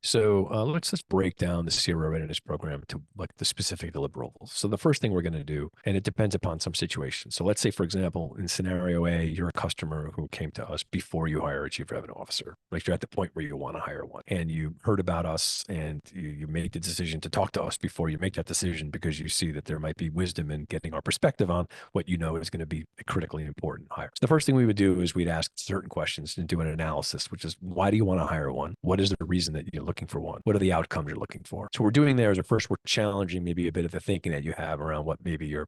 So let's break down the CRO Readiness program to like the specific deliverables. So the first thing we're going to do, and it depends upon some situation. So let's say, for example, in scenario A, you're a customer who came to us before you hire a chief revenue officer. Like you're at the point where you want to hire one, and you heard about us, and you made the decision to talk to us before you make that decision because you see that there might be wisdom in getting our perspective on what you know is going to be a critically important hire. So the first thing we would do is we'd ask certain questions and do an analysis, which is why do you want to hire one? What is the reason that you're looking for one? What are the outcomes you're looking for? So what we're doing there is first we're challenging maybe a bit of the thinking that you have around what maybe your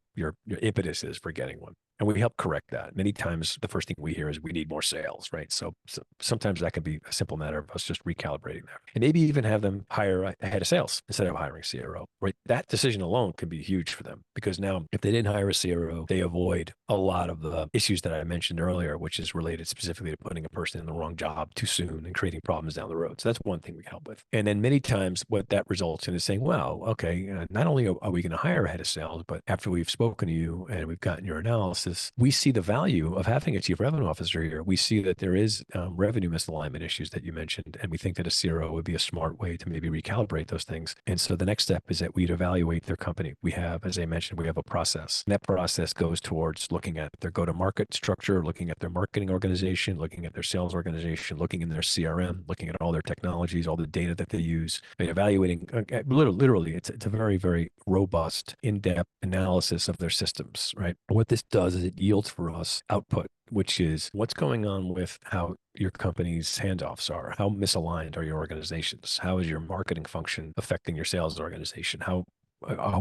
impetus is for getting one. And we help correct that. Many times the first thing we hear is we need more sales, right? So sometimes that can be a simple matter of us just recalibrating that. And maybe even have them hire a head of sales instead of hiring CRO, right? That decision alone can be huge for them because now if they didn't hire a CRO, they avoid a lot of the issues that I mentioned earlier, which is related specifically to putting a person in the wrong job too soon and creating problems down the road. So that's one thing we help with. And then many times what that results in is saying, wow, okay, not only are we going to hire a head of sales, but after we've spoken to you and we've gotten your analysis, we see the value of having a chief revenue officer here. We see that there is revenue misalignment issues that you mentioned, and we think that a CRO would be a smart way to maybe recalibrate those things. And so the next step is that we'd evaluate their company. We have, as I mentioned, we have a process. And that process goes towards looking at their go-to-market structure, looking at their marketing organization, looking at their sales organization, looking in their CRM, looking at all their technologies, all the data that they use, and evaluating. Literally, it's a very, very robust, in-depth analysis of their systems. Right. What this does is it yields for us output, which is what's going on with how your company's handoffs are. How misaligned are your organizations? How is your marketing function affecting your sales organization? How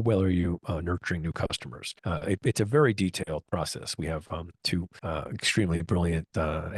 well are you nurturing new customers? It's a very detailed process. We have two extremely brilliant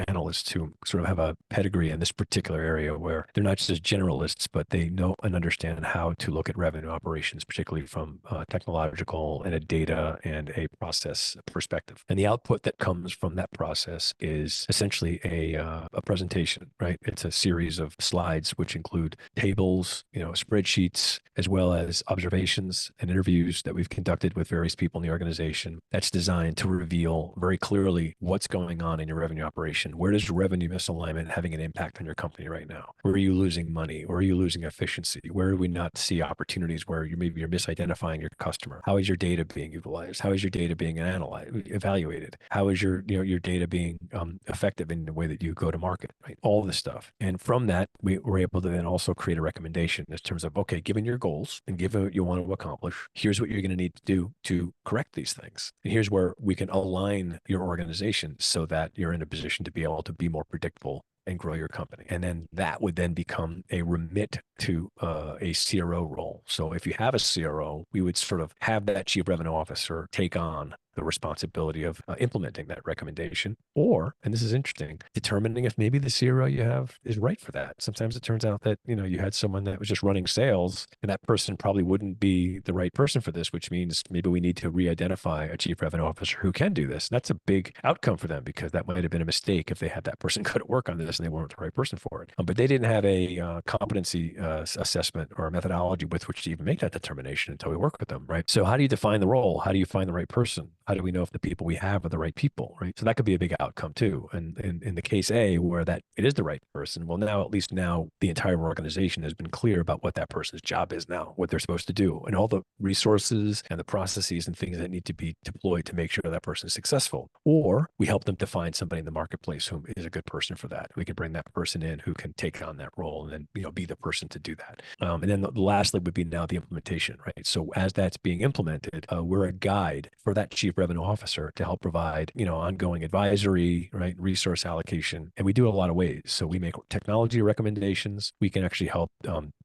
analysts who sort of have a pedigree in this particular area where they're not just generalists, but they know and understand how to look at revenue operations, particularly from technological and a data and a process perspective. And the output that comes from that process is essentially a presentation, right? It's a series of slides which include tables, spreadsheets, as well as observations and interviews that we've conducted with various people in the organization that's designed to reveal very clearly what's going on in your revenue operation. Where does revenue misalignment having an impact on your company right now? Where are you losing money? Where are you losing efficiency? Where do we not see opportunities where maybe you're misidentifying your customer? How is your data being utilized? How is your data being evaluated? How is your data being effective in the way that you go to market, right? All this stuff. And from that, we were able to then also create a recommendation in terms of, okay, given your goals and given what you want to accomplish, here's what you're going to need to do to correct these things. And here's where we can align your organization so that you're in a position to be able to be more predictable and grow your company. And then that would then become a remit to a CRO role. So if you have a CRO, we would sort of have that chief revenue officer take on the responsibility of implementing that recommendation, or, and this is interesting, determining if maybe the CRO you have is right for that. Sometimes it turns out that, you had someone that was just running sales and that person probably wouldn't be the right person for this, which means maybe we need to re-identify a chief revenue officer who can do this. And that's a big outcome for them because that might have been a mistake if they had that person go to work on this and they weren't the right person for it. But they didn't have a competency assessment or a methodology with which to even make that determination until we work with them, right? So how do you define the role? How do you find the right person? How do we know if the people we have are the right people, right? So that could be a big outcome too. And in the case A, where that it is the right person, well, now at least now the entire organization has been clear about what that person's job is now, what they're supposed to do, and all the resources and the processes and things that need to be deployed to make sure that person is successful. Or we help them to find somebody in the marketplace who is a good person for that. We can bring that person in who can take on that role and then be the person to do that. And then lastly would be now the implementation, right? So as that's being implemented, we're a guide for that chief revenue officer to help provide, ongoing advisory, right, resource allocation. And we do it a lot of ways. So we make technology recommendations. We can actually help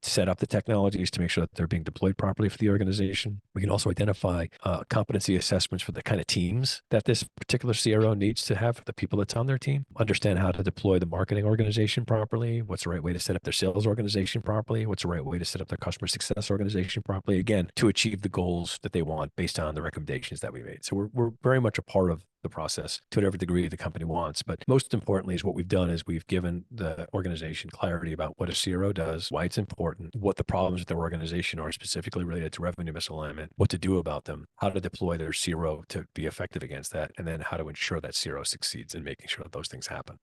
set up the technologies to make sure that they're being deployed properly for the organization. We can also identify competency assessments for the kind of teams that this particular CRO needs to have for the people that's on their team, understand how to deploy the marketing organization properly, what's the right way to set up their sales organization properly, what's the right way to set up their customer success organization properly, again, to achieve the goals that they want based on the recommendations that we made. So we're very much a part of the process to whatever degree the company wants. But most importantly is what we've done is we've given the organization clarity about what a CRO does, why it's important, what the problems with their organization are specifically related to revenue misalignment, what to do about them, how to deploy their CRO to be effective against that, and then how to ensure that CRO succeeds in making sure that those things happen.